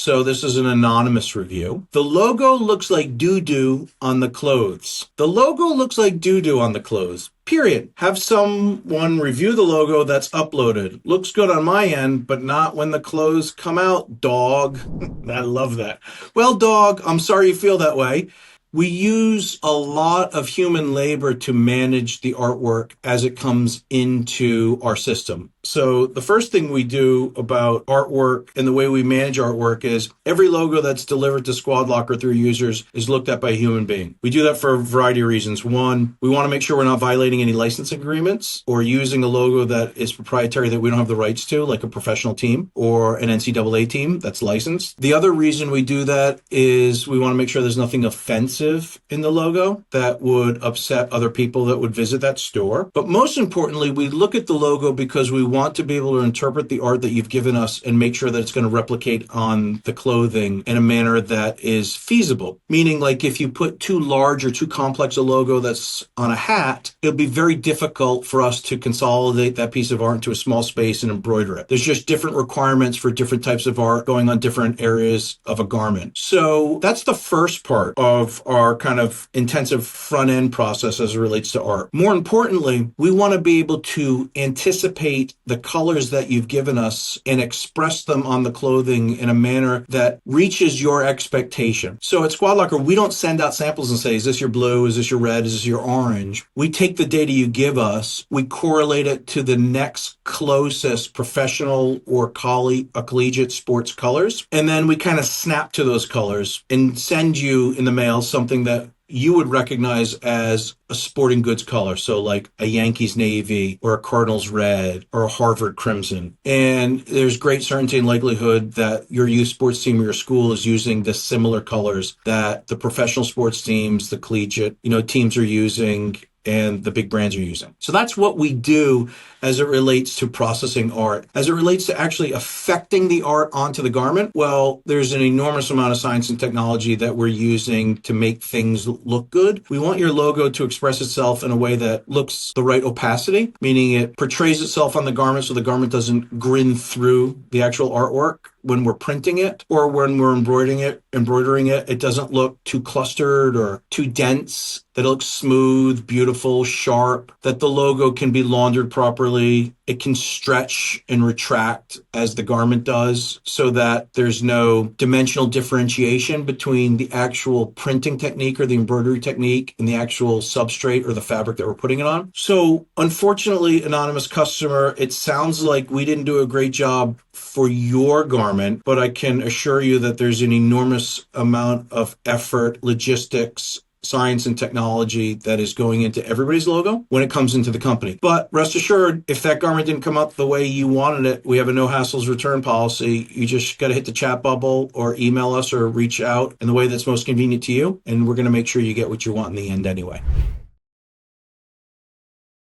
So this is an anonymous review. The logo looks like doo-doo on the clothes. The logo looks like doo-doo on the clothes. Period. Have someone review the logo that's uploaded. Looks good on my end, but not when the clothes come out, dog. I love that. Well, dog, I'm sorry you feel that way. We use a lot of human labor to manage the artwork as it comes into our system. So the first thing we do about artwork and the way we manage artwork is every logo that's delivered to SquadLocker through users is looked at by a human being. We do that for a variety of reasons. One, we want to make sure we're not violating any license agreements or using a logo that is proprietary that we don't have the rights to, like a professional team or an NCAA team that's licensed. The other reason we do that is we want to make sure there's nothing offensive in the logo that would upset other people that would visit that store. But most importantly, we look at the logo because we want to be able to interpret the art that you've given us and make sure that it's going to replicate on the clothing in a manner that is feasible. Meaning, like if you put too large or too complex a logo that's on a hat, it'll be very difficult for us to consolidate that piece of art into a small space and embroider it. There's just different requirements for different types of art going on different areas of a garment. So that's the first part of our kind of intensive front end process as it relates to art. More importantly, we want to be able to anticipate the colors that you've given us and express them on the clothing in a manner that reaches your expectation. So at SquadLocker, we don't send out samples and say, is this your blue? Is this your red? Is this your orange? We take the data you give us, we correlate it to the next closest professional or collegiate sports colors, and then we kind of snap to those colors and send you in the mail something that you would recognize as a sporting goods color. So like a Yankees navy or a Cardinals red or a Harvard crimson. And there's great certainty and likelihood that your youth sports team or your school is using the similar colors that the professional sports teams, the collegiate, teams are using and the big brands are using. So that's what we do as it relates to processing art. As it relates to actually affecting the art onto the garment, well, there's an enormous amount of science and technology that we're using to make things look good. We want your logo to express itself in a way that looks the right opacity, meaning it portrays itself on the garment so the garment doesn't grin through the actual artwork when we're printing it or when we're embroidering it. It doesn't look too clustered or too dense, that it looks smooth, beautiful, sharp, that the logo can be laundered properly. It can stretch and retract as the garment does so that there's no dimensional differentiation between the actual printing technique or the embroidery technique and the actual substrate or the fabric that we're putting it on. So unfortunately, anonymous customer, it sounds like we didn't do a great job for your garment, but I can assure you that there's an enormous amount of effort, logistics, science and technology that is going into everybody's logo when it comes into the company. But rest assured, if that garment didn't come out the way you wanted it, we have a no hassles return policy. You just got to hit the chat bubble or email us or reach out in the way that's most convenient to you. And we're going to make sure you get what you want in the end anyway.